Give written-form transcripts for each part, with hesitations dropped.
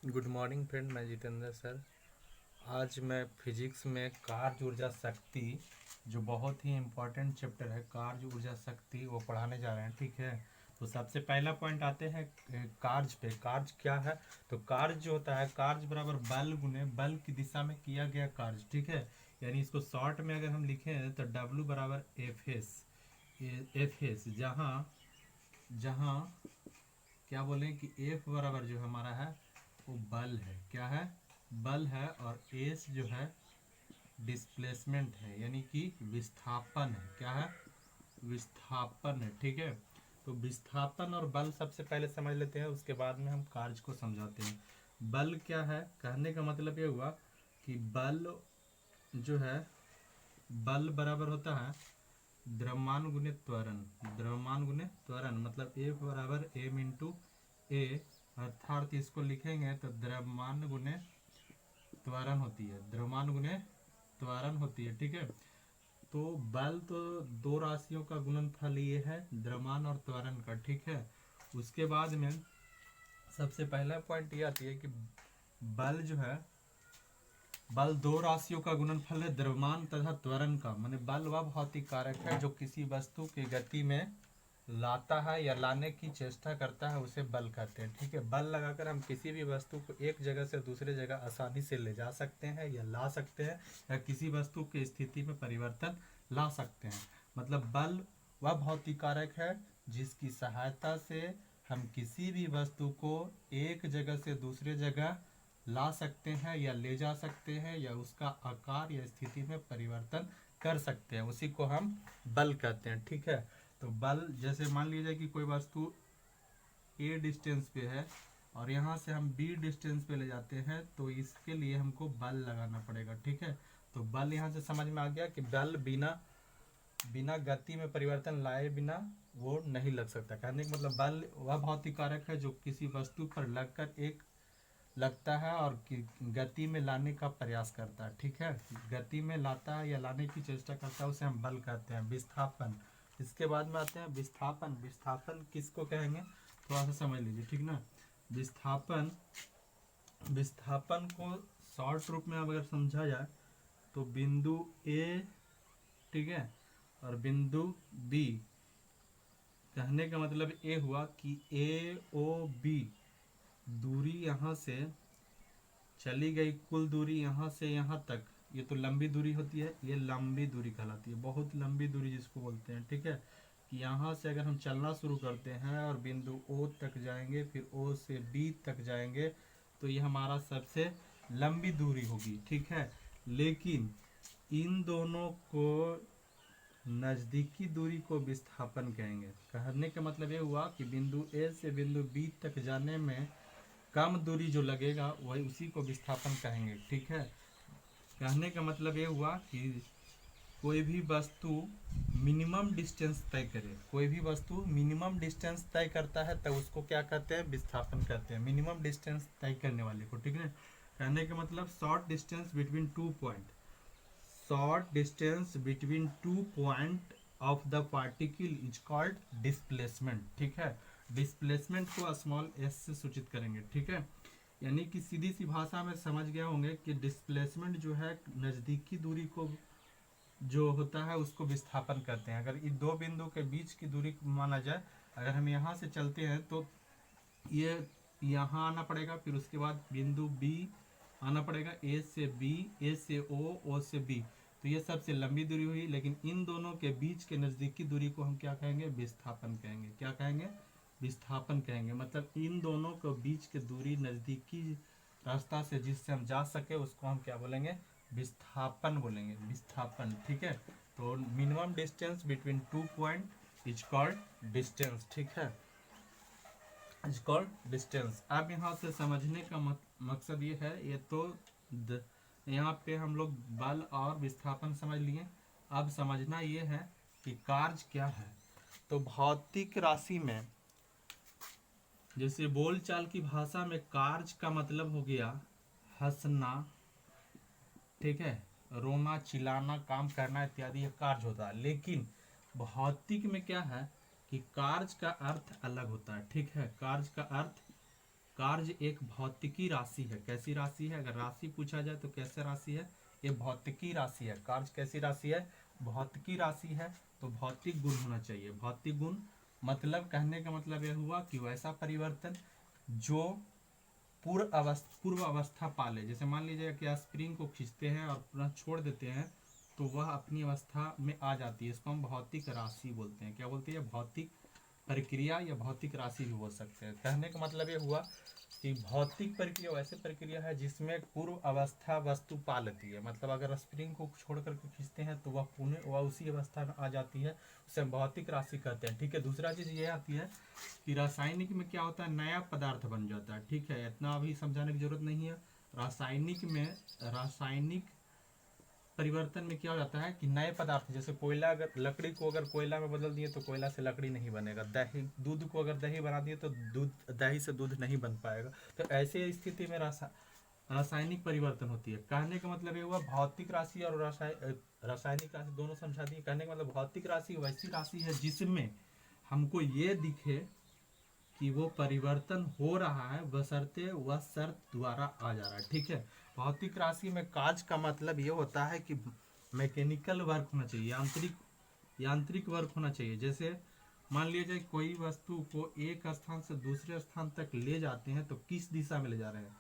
Good morning friend, मैं Jitendra sir. आज मैं फिजिक्स में कार्य ऊर्जा शक्ति, जो बहुत ही इम्पोर्टेंट चैप्टर है कार्य ऊर्जा शक्ति, वो पढ़ाने जा रहे हैं। ठीक है, तो सबसे पहला पॉइंट आते हैं कार्य पे। कार्य क्या है? तो कार्य जो होता है, कार्य बराबर बल गुने बल की दिशा में किया गया कार्य। ठीक है, यानी इसको शॉर्ट में अगर हम लिखें तो W बराबर एफ एस, जहाँ जहाँ क्या बोलें कि एफ बराबर जो हमारा है वो बल है। क्या है? बल है। और एस जो है डिस्प्लेसमेंट है, यानी कि विस्थापन है। क्या है? विस्थापन है। ठीक है, तो विस्थापन और बल सबसे पहले समझ लेते हैं, उसके बाद में हम कार्य को समझाते हैं। बल क्या है? कहने का मतलब ये हुआ कि बल जो है, बल बराबर होता है द्रव्यमान गुने त्वरण। द्रव्यमान गुने त्वरण मतलब F बराबर m इंटू ए, अर्थात इसको लिखेंगे तो द्रव्यमान गुने त्वरण होती है। द्रव्यमान गुने त्वरण होती है। ठीक है, तो बल तो दो राशियों का गुणनफल ये है, द्रव्यमान और त्वरण का। ठीक है, उसके बाद में सबसे पहला पॉइंट ये आती है कि बल जो है, बल दो राशियों का गुणनफल है, द्रव्यमान तथा त्वरण का। माने बल वह भौतिक कारक है जो किसी वस्तु की गति में लाता है या लाने की चेष्टा करता है, उसे बल कहते हैं। ठीक है, बल लगाकर हम किसी भी वस्तु को एक जगह से दूसरे जगह आसानी से ले जा सकते हैं या ला सकते हैं, या किसी वस्तु की स्थिति में परिवर्तन ला सकते हैं। मतलब बल वह भौतिक कारक है जिसकी सहायता से हम किसी भी वस्तु को एक जगह से दूसरे जगह ला सकते हैं या ले जा सकते हैं, या उसका आकार या स्थिति में परिवर्तन कर सकते हैं, उसी को हम बल कहते हैं। ठीक है, तो बल जैसे मान लीजिए कि कोई वस्तु ए डिस्टेंस पे है और यहाँ से हम बी डिस्टेंस पे ले जाते हैं, तो इसके लिए हमको बल लगाना पड़ेगा। ठीक है, तो बल यहाँ से समझ में आ गया कि बल बिना बिना गति में परिवर्तन लाए बिना वो नहीं लग सकता। कहने का मतलब बल वह भौतिक कारक है जो किसी वस्तु पर लगता है और गति में लाने का प्रयास करता है। ठीक है, गति में लाता है या लाने की चेष्टा करता है, उसे हम बल कहते हैं। विस्थापन, इसके बाद में आते हैं विस्थापन। विस्थापन किसको कहेंगे थोड़ा सा समझ लीजिए। ठीक ना, विस्थापन, विस्थापन को शॉर्ट रूप में अगर समझा जाए तो बिंदु ए, ठीक है, और बिंदु बी, कहने का मतलब ये हुआ कि ए ओ बी दूरी यहाँ से चली गई, कुल दूरी यहाँ से यहाँ तक, ये तो लंबी दूरी होती है, ये लंबी दूरी कहलाती है, बहुत लंबी दूरी जिसको बोलते हैं। ठीक है, कि यहाँ से अगर हम चलना शुरू करते हैं और बिंदु ओ तक जाएंगे, फिर ओ से बी तक जाएंगे, तो ये हमारा सबसे लंबी दूरी होगी। ठीक है, लेकिन इन दोनों को नज़दीकी दूरी को विस्थापन कहेंगे। कहने का मतलब ये हुआ कि बिंदु ए से बिंदु बी तक जाने में कम दूरी जो लगेगा वही उसी को विस्थापन कहेंगे। ठीक है, कहने का मतलब ये हुआ कि कोई भी वस्तु मिनिमम डिस्टेंस तय करे, कोई भी वस्तु मिनिमम डिस्टेंस तय करता है तो उसको क्या कहते हैं? विस्थापन कहते हैं, मिनिमम डिस्टेंस तय करने वाले को। ठीक है, कहने का मतलब short distance between two point, short distance between two point of the particle is called displacement. ठीक है, डिस्प्लेसमेंट को स्मॉल एस से सूचित करेंगे। ठीक है, यानी कि सीधी सी भाषा में समझ गए होंगे कि डिस्प्लेसमेंट जो है नज़दीकी दूरी को जो होता है उसको विस्थापन कहते हैं। अगर इन दो बिंदु के बीच की दूरी माना जाए, अगर हम यहाँ से चलते हैं तो ये यहाँ आना पड़ेगा, फिर उसके बाद बिंदु बी आना पड़ेगा, ए से बी, ए से ओ से बी, तो ये सबसे लंबी दूरी हुई। लेकिन इन दोनों के बीच के नज़दीकी दूरी को हम क्या कहेंगे? विस्थापन कहेंगे। क्या कहेंगे? विस्थापन कहेंगे। मतलब इन दोनों के बीच की दूरी नज़दीकी रास्ता से जिससे हम जा सके उसको हम क्या बोलेंगे? विस्थापन बोलेंगे, विस्थापन। ठीक है, तो minimum distance between two point is called distance. ठीक है, इज कॉल्ड डिस्टेंस। अब यहाँ से समझने का मकसद ये है, ये तो यहाँ पे हम लोग बल और विस्थापन समझ लिए। अब समझना ये है कि कार्य क्या है। तो भौतिक राशि में, जैसे बोलचाल की भाषा में कार्य का मतलब हो गया हंसना, ठीक है, रोना, चिल्लाना, काम करना इत्यादि, ये कार्य होता है। लेकिन भौतिक में क्या है कि कार्य का अर्थ अलग होता है। ठीक है, कार्य का अर्थ, कार्य एक भौतिकी राशि है। कैसी राशि है? अगर राशि पूछा जाए तो कैसे राशि है? ये भौतिकी राशि है। कार्य कैसी राशि है? भौतिकी राशि है। तो भौतिक गुण होना चाहिए। भौतिक गुण मतलब कहने का मतलब यह हुआ कि वैसा परिवर्तन जो पूर्व अवस्था पाले। जैसे मान लीजिए कि आप स्प्रिंग को खींचते हैं और पुनः छोड़ देते हैं तो वह अपनी अवस्था में आ जाती है। इसको हम भौतिक राशि बोलते हैं। क्या बोलते हैं? भौतिक प्रक्रिया या भौतिक राशि भी बोल सकते हैं। कहने का मतलब ये हुआ कि भौतिक प्रक्रिया वैसे प्रक्रिया है जिसमें पूर्व अवस्था वस्तु पा लेती है। मतलब अगर स्प्रिंग को छोड़ करके खींचते हैं तो वह उसी अवस्था में आ जाती है, उसे हम भौतिक राशि कहते हैं। ठीक है। दूसरा चीज ये आती है कि रासायनिक में क्या होता है? नया पदार्थ बन जाता है। ठीक है, इतना अभी समझाने की जरूरत नहीं है। रासायनिक परिवर्तन में क्या हो जाता है कि नए पदार्थ, जैसे कोयला, अगर लकड़ी को अगर कोयला में बदल दिए तो कोयला से लकड़ी नहीं बनेगा। दही, दूध को अगर दही बना दिए तो दही से दूध नहीं बन पाएगा। तो ऐसे स्थिति में रासायनिक परिवर्तन होती है। कहने का मतलब ये हुआ भौतिक राशि और रासायनिक राशि दोनों समझा दिए। कहने का मतलब भौतिक राशि वैसी राशि है जिसमें हमको ये दिखे कि वो परिवर्तन हो रहा है बशर्ते वह शर्त द्वारा आ जा रहा है। ठीक है। भौतिक राशि में कार्य का मतलब ये होता है कि मैकेनिकल वर्क होना चाहिए, यांत्रिक वर्क होना चाहिए। जैसे मान लीजिए कोई वस्तु को एक स्थान से दूसरे स्थान तक ले जाते हैं तो किस दिशा में ले जा रहे हैं?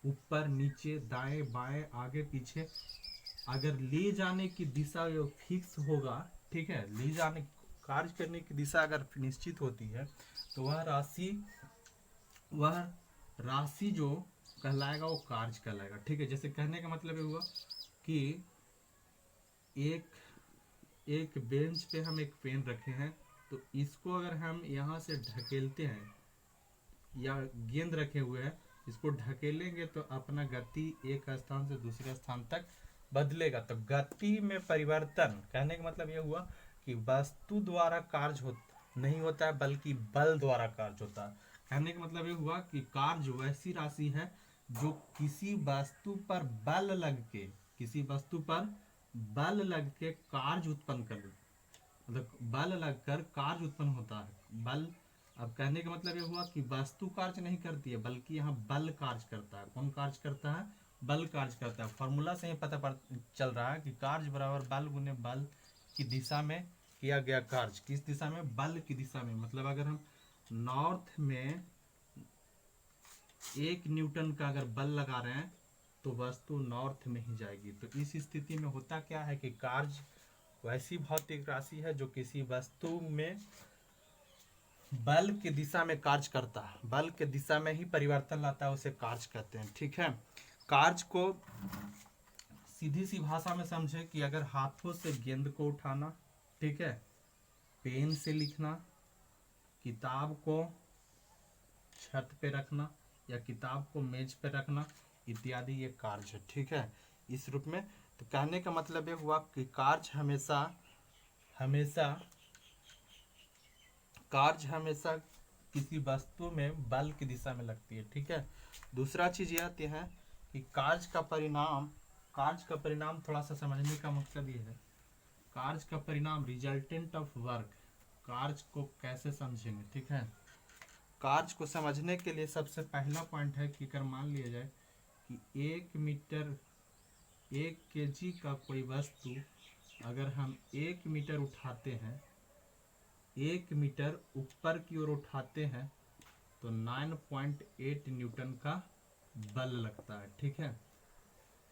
ऊपर, नीचे, दाएं, बाएं, आगे, पीछे। अगर ले जाने की दिशा फिक्स होगा, ठीक है, ले जाने कार्य करने की दिशा अगर निश्चित होती है तो वह राशि जो कहलाएगा वो कार्य कहलाएगा। ठीक है। जैसे कहने का मतलब ये हुआ कि एक बेंच पे हम एक पेन रखे हैं तो इसको अगर हम यहाँ से ढकेलते हैं या गेंद रखे हुए हैं, इसको ढकेलेंगे तो अपना गति एक स्थान से दूसरे स्थान तक बदलेगा। तो गति में परिवर्तन, कहने का मतलब यह हुआ कि वस्तु द्वारा कार्य नहीं होता है बल्कि बल द्वारा कार्य होता है। कहने का मतलब ये हुआ कि कार्य वैसी राशि है जो किसी वस्तु पर बल लग के कार्य उत्पन्न कर, मतलब बल लगकर कार्य उत्पन्न होता है। बल, अब कहने का मतलब ये हुआ कि वस्तु कार्य नहीं करती है बल्कि यहाँ बल कार्य करता है। कौन कार्य करता है? बल कार्य करता है। फॉर्मूला से ही पता चल रहा है कि कार्य बराबर बल गुने बल की दिशा में किया गया कार्य। किस दिशा में? बल की दिशा में। मतलब अगर हम नॉर्थ में 1 न्यूटन का अगर बल लगा रहे हैं तो वस्तु नॉर्थ में ही जाएगी। तो इस स्थिति में होता क्या है कि कार्य वैसी भौतिक राशि है जो किसी वस्तु में बल की दिशा में कार्य करता है, बल के दिशा में ही परिवर्तन लाता है, उसे कार्य कहते हैं। ठीक है। कार्य को सीधी सी भाषा में समझे कि अगर हाथों से गेंद को उठाना, ठीक है, पेन से लिखना, किताब को छत पे रखना या किताब को मेज पे रखना इत्यादि, ये कार्य है। ठीक है, इस रूप में। तो कहने का मतलब ये हुआ कि कार्य हमेशा किसी वस्तु में बल की दिशा में लगती है। ठीक है। दूसरा चीज ये आती है कि कार्य का परिणाम थोड़ा सा समझने का मकसद ये है, कार्य का परिणाम रिजल्टेंट ऑफ वर्क, कार्य को कैसे समझेंगे। ठीक है। कार्य को समझने के लिए सबसे पहला पॉइंट है कि अगर मान लिया जाए कि 1 केजी का कोई वस्तु अगर हम 1 मीटर उठाते हैं, 1 मीटर ऊपर की ओर उठाते हैं तो 9.8 न्यूटन का बल लगता है। ठीक है,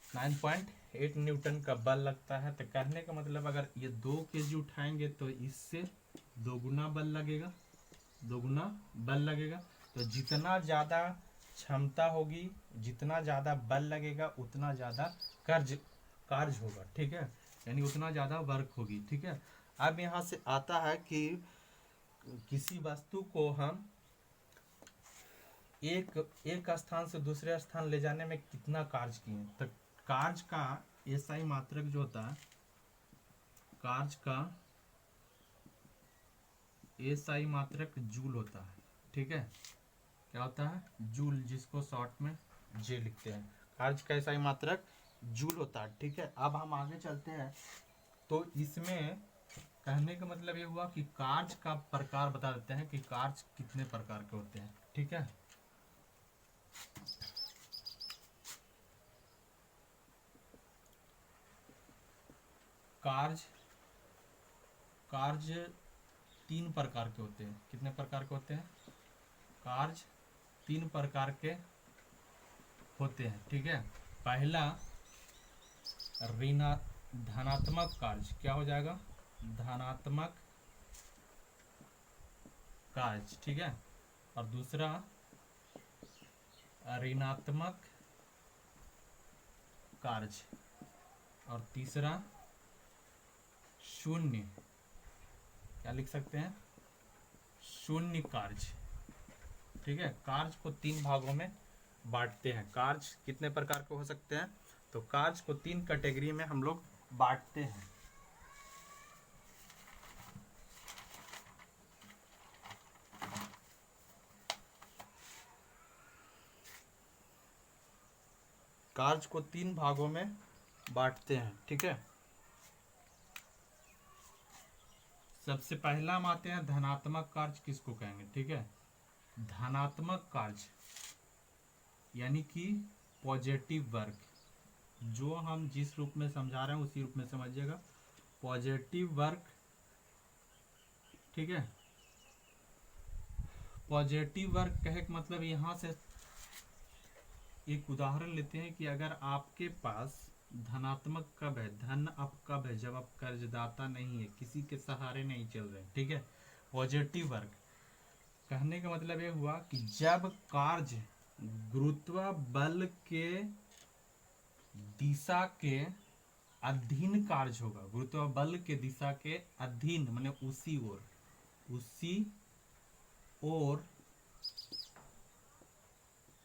9.8 न्यूटन का बल लगता है। तो कहने का मतलब अगर ये 2 केजी उठाएंगे तो इससे दोगुना बल लगेगा। तो जितना ज़्यादा क्षमता होगी, जितना ज़्यादा बल लगेगा उतना ज़्यादा कार्य होगा। ठीक है, यानी उतना ज़्यादा वर्क होगी। ठीक है। अब यहाँ से आता है कि किसी वस्तु को हम एक स्थान से दूसरे स्थान ले जाने में कितना कार्य किए। तो कार्य का एसआई मात्रक जो होता है, कार्य का एसआई मात्रक जूल होता है। ठीक है, क्या होता है? जूल, जिसको शॉर्ट में जे लिखते हैं। कार्य का एसआई मात्रक जूल होता है। ठीक है। अब हम आगे चलते हैं तो इसमें कहने का मतलब ये हुआ कि कार्य का प्रकार बता देते हैं कि कार्य कितने प्रकार के होते हैं। ठीक है। कार्य कार्य 3 प्रकार के होते हैं। कितने प्रकार के होते हैं? कार्य 3 प्रकार के होते हैं, ठीक है। पहला धनात्मक कार्य, क्या हो जाएगा? धनात्मक कार्य, ठीक है। और दूसरा ऋणात्मक कार्य, और तीसरा शून्य, क्या लिख सकते हैं? शून्य कार्य, ठीक है। कार्य को 3 भागों में बांटते हैं। कार्य कितने प्रकार के हो सकते हैं? तो कार्य को 3 कैटेगरी में हम लोग बांटते हैं। कार्य को 3 भागों में बांटते हैं, ठीक है। सबसे पहला हम आते हैं धनात्मक कार्य किसको कहेंगे, ठीक है। धनात्मक कार्य यानी कि पॉजिटिव वर्क, जो हम जिस रूप में समझा रहे हैं उसी रूप में समझिएगा। पॉजिटिव वर्क, ठीक है। पॉजिटिव वर्क कहे का मतलब यहां से एक उदाहरण लेते हैं कि अगर आपके पास धनात्मक कब है, धन अब कब है? जब आप कर्जदाता नहीं है, किसी के सहारे नहीं चल रहे, ठीक है। पॉजिटिव वर्क कहने का मतलब ये हुआ कि जब कार्य गुरुत्व बल के दिशा के अधीन कार्य होगा, गुरुत्व बल के दिशा के अधीन माने उसी ओर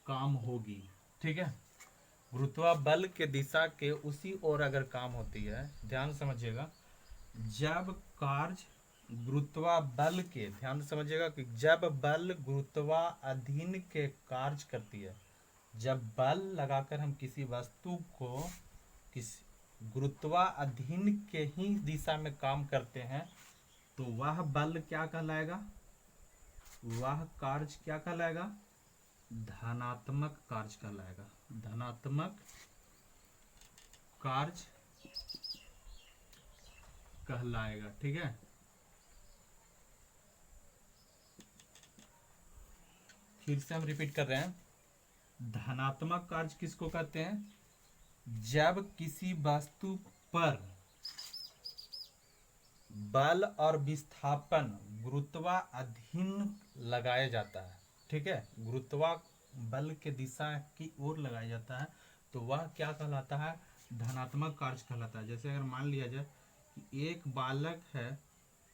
काम होगी, ठीक है। गुरुत्व बल के दिशा के उसी ओर अगर काम होती है, ध्यान समझिएगा। जब कार्य गुरुत्वा बल के, ध्यान समझिएगा कि जब बल गुरुत्वा अधीन के कार्य करती है, जब बल लगाकर हम किसी वस्तु को किसी गुरुत्वा अधीन के ही दिशा में काम करते हैं, तो वह बल क्या कहलाएगा? वह कार्य क्या कहलाएगा? धनात्मक कार्य कहलाएगा। धनात्मक कार्य कहलाएगा, ठीक है। फिर से हम रिपीट कर रहे हैं। धनात्मक कार्य किसको कहते हैं? जब किसी वस्तु पर बल और विस्थापन गुरुत्वा अधीन लगाया जाता है, ठीक है। गुरुत्वा बल के दिशा की ओर लगाया जाता है, तो वह क्या कहलाता है? धनात्मक कार्य कहलाता है। जैसे अगर मान लिया जाए कि एक बालक है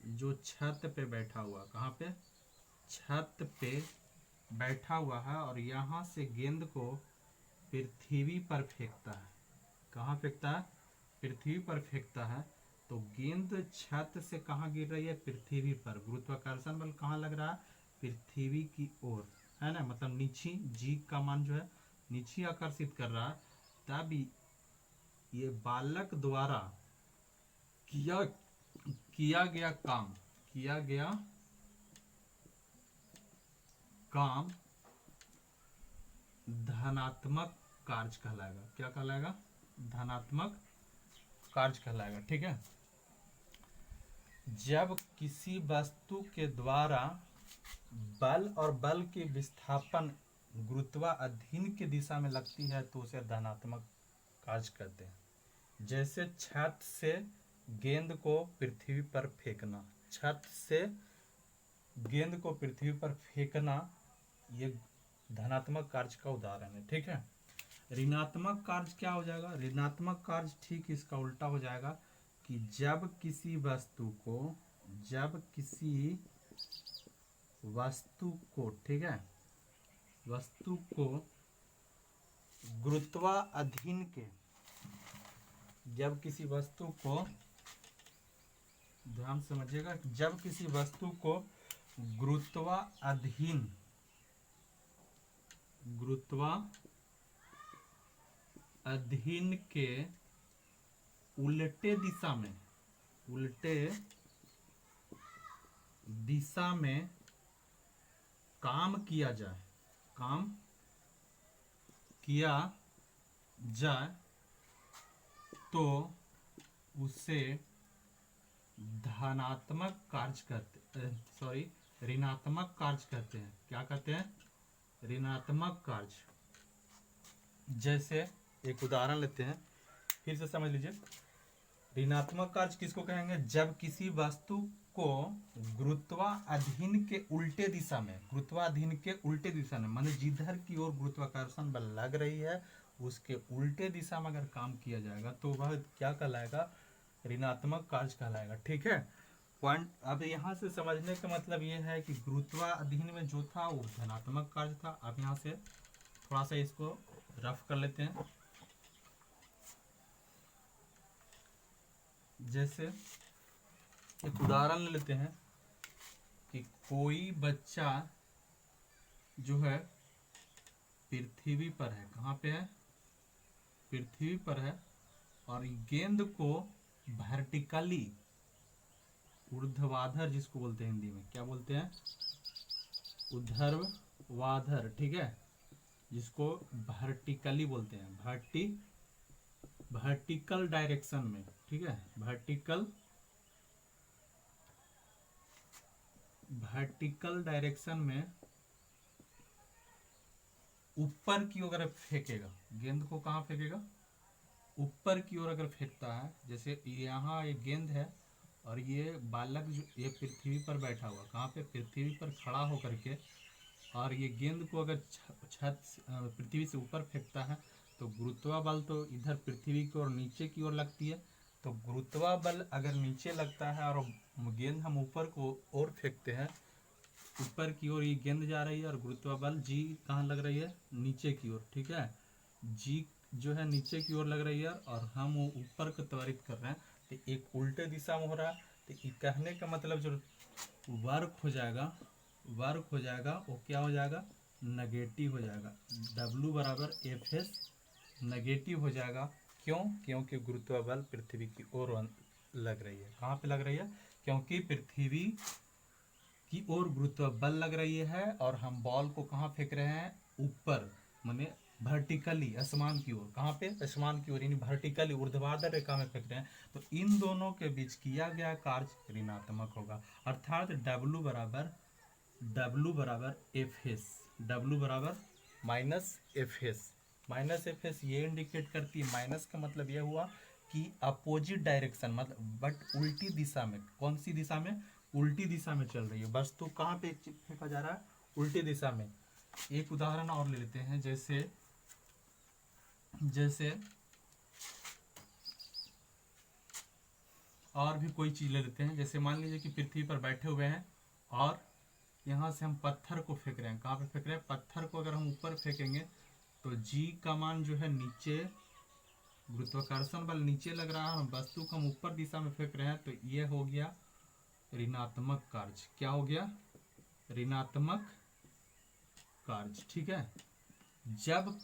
जो छत पे बैठा हुआ, कहाँ पे? छत पे बैठा हुआ है, और यहाँ से गेंद को पृथ्वी पर फेंकता है। कहाँ फेंकता है? पृथ्वी पर फेंकता है। तो गेंद छत से कहाँ गिर रही है? पृथ्वी पर। गुरुत्वाकर्षण बल कहाँ लग रहा है? पृथ्वी की ओर, है ना। मतलब नीचे जी का मान जो है नीचे आकर्षित कर रहा है। तब ये बालक द्वारा किया गया काम धनात्मक कार्य कहलाएगा। क्या कहलाएगा? धनात्मक कार्य कहलाएगा, ठीक है। जब किसी वस्तु के द्वारा बल और बल के विस्थापन गुरुत्वा अधीन की दिशा में लगती है, तो उसे धनात्मक कार्य कहते हैं। जैसे छत से गेंद को पृथ्वी पर फेंकना, छत से गेंद को पृथ्वी पर फेंकना, ये धनात्मक कार्य का उदाहरण है, ठीक है। ऋणात्मक कार्य क्या हो जाएगा? ऋणात्मक कार्य ठीक इसका उल्टा हो जाएगा कि जब किसी वस्तु को, ठीक है, वस्तु को गुरुत्वा अधीन के, जब किसी वस्तु को, ध्यान समझिएगा, जब किसी वस्तु को गुरुत्वा अधीन के उल्टे दिशा में काम किया जाए तो उसे धनात्मक कार्य करते, सॉरी, ऋणात्मक कार्य करते हैं। क्या कहते हैं? ऋणात्मक कार्य। जैसे एक उदाहरण लेते हैं, फिर से समझ लीजिए। ऋणात्मक कार्य किसको कहेंगे? जब किसी वस्तु को गुरुत्वाधीन के उल्टे दिशा में, गुरुत्वाधीन के उल्टे दिशा में, माने जिधर की ओर गुरुत्वाकर्षण बल लग रही है उसके उल्टे दिशा में अगर काम किया जाएगा तो वह क्या कहलाएगा? ऋणात्मक कार्य कहलाएगा। ठीक है, पॉइंट। अब यहाँ से समझने का मतलब ये है कि गुरुत्वाधीन में जो था वो धनात्मक कार्य था। अब यहाँ से थोड़ा सा इसको रफ कर लेते हैं। जैसे एक उदाहरण ले लेते हैं कि कोई बच्चा जो है पृथ्वी पर है। कहाँ पे है? पृथ्वी पर है, और गेंद को वर्टिकली, ऊर्ध्वाधर जिसको बोलते हैं हिंदी में, क्या बोलते हैं? ऊर्ध्वाधर। ठीक है, जिसको वर्टिकली बोलते हैं, वर्टिकल डायरेक्शन में। ठीक है, वर्टिकल डायरेक्शन में ऊपर की ओर अगर फेंकेगा, गेंद को कहाँ फेंकेगा? ऊपर की ओर अगर फेंकता है, जैसे यहाँ एक गेंद है और ये बालक जो ये पृथ्वी पर बैठा हुआ, कहाँ पे? पृथ्वी पर खड़ा होकर के, और ये गेंद को अगर छत पृथ्वी से ऊपर फेंकता है तो गुरुत्वा बल तो इधर पृथ्वी की ओर नीचे की ओर लगती है। तो गुरुत्वा बल अगर नीचे लगता है और गेंद हम ऊपर को ओर फेंकते हैं, ऊपर की ओर ये गेंद जा रही है और गुरुत्वा बल जी कहाँ लग रही है? नीचे की ओर। ठीक है, जी जो है नीचे की ओर लग रही है और हम वो ऊपर को त्वरित कर रहे हैं, तो एक उल्टे दिशा में हो रहा है। तो ये कहने का मतलब जो वर्क हो जाएगा वो क्या हो जाएगा? नेगेटिव हो जाएगा। W बराबर Fs नेगेटिव हो जाएगा। क्यों? क्योंकि गुरुत्व बल पृथ्वी की ओर लग रही है। कहाँ पे लग रही है? क्योंकि पृथ्वी की ओर गुरुत्व बल लग रही है और हम बॉल को कहाँ फेंक रहे हैं? ऊपर, माने वर्टिकली, आसमान की ओर। कहाँ पे? आसमान की ओर, यानी वर्टिकली, ऊर्ध्वाधर रेखा में फेंक रहे हैं। तो इन दोनों के बीच किया गया कार्य ऋणात्मक होगा। अर्थात W बराबर Fs, W बराबर -Fs ये इंडिकेट करती है। माइनस का मतलब यह हुआ कि अपोजिट डायरेक्शन, मतलब बट उल्टी दिशा में। कौन सी दिशा में? उल्टी दिशा में चल रही है वस्तु। कहाँ पे फेंका जा रहा है? उल्टी दिशा में। एक उदाहरण और ले लेते हैं, जैसे और भी कोई चीज ले लेते हैं। जैसे मान लीजिए कि पृथ्वी पर बैठे हुए हैं और यहाँ से हम पत्थर को फेंक रहे हैं। कहाँ पे फेंक रहे हैं? पत्थर को अगर हम ऊपर फेंकेंगे तो जी का मान जो है नीचे, गुरुत्वाकर्षण बल नीचे लग रहा है, वस्तु को हम ऊपर दिशा में फेंक रहे हैं, तो ये हो गया ऋणात्मक कार्य। क्या हो गया? ऋणात्मक कार्य। ठीक है, जब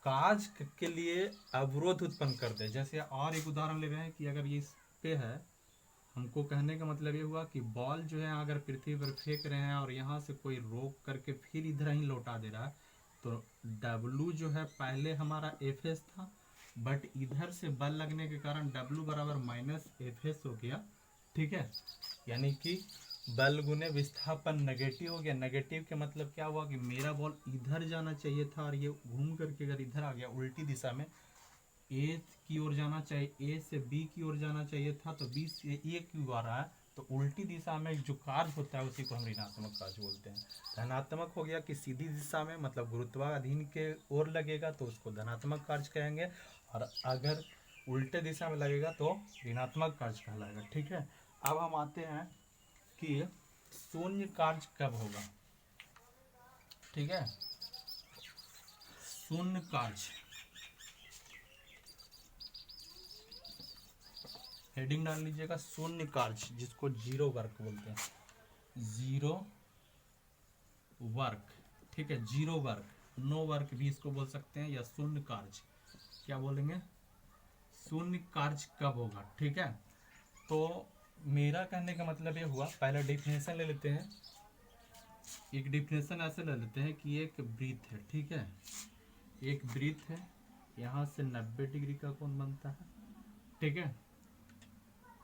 कार्य के लिए अवरोध उत्पन्न कर दे। जैसे और एक उदाहरण ले रहे हैं कि अगर ये इस पे है, हमको कहने का मतलब ये हुआ कि बॉल जो है अगर पृथ्वी पर फेंक रहे हैं और यहाँ से कोई रोक करके फिर इधर ही लौटा दे रहा है, तो W जो है पहले हमारा Fs था, बट इधर से बल लगने के कारण W बराबर -Fs हो गया। ठीक है, यानी कि बल गुने विस्थापन नेगेटिव हो गया। नेगेटिव के मतलब क्या हुआ कि मेरा बॉल इधर जाना चाहिए था और ये घूम करके अगर इधर आ गया उल्टी दिशा में, ए की ओर जाना चाहिए, ए से बी की ओर जाना चाहिए था, तो बी से ए की ओर आ रहा है, तो उल्टी दिशा में जो कार्य होता है उसी को हम ऋणात्मक कार्य बोलते हैं। धनात्मक हो गया कि सीधी दिशा में, मतलब गुरुत्वाधीन के ओर लगेगा तो उसको धनात्मक कार्य कहेंगे, और अगर उल्टे दिशा में लगेगा तो ऋणात्मक कार्य कहलाएगा। ठीक है, अब हम आते हैं कि शून्य कार्य कब होगा। ठीक है, शून्य कार्य, हेडिंग डाल लीजिएगा शून्य कार्य, जिसको जीरो वर्क बोलते हैं, जीरो वर्क। ठीक है, जीरो वर्क, नो वर्क भी इसको बोल सकते हैं, या शून्य कार्य। क्या बोलेंगे? शून्य कार्य कब होगा। ठीक है, तो मेरा कहने का मतलब ये हुआ, पहला डिफिनेशन ले लेते हैं। एक डिफिनेशन ऐसे ले लेते हैं कि एक वृत्त है। ठीक है, एक वृत्त है, यहाँ से 90 डिग्री का कोण बनता है। ठीक है,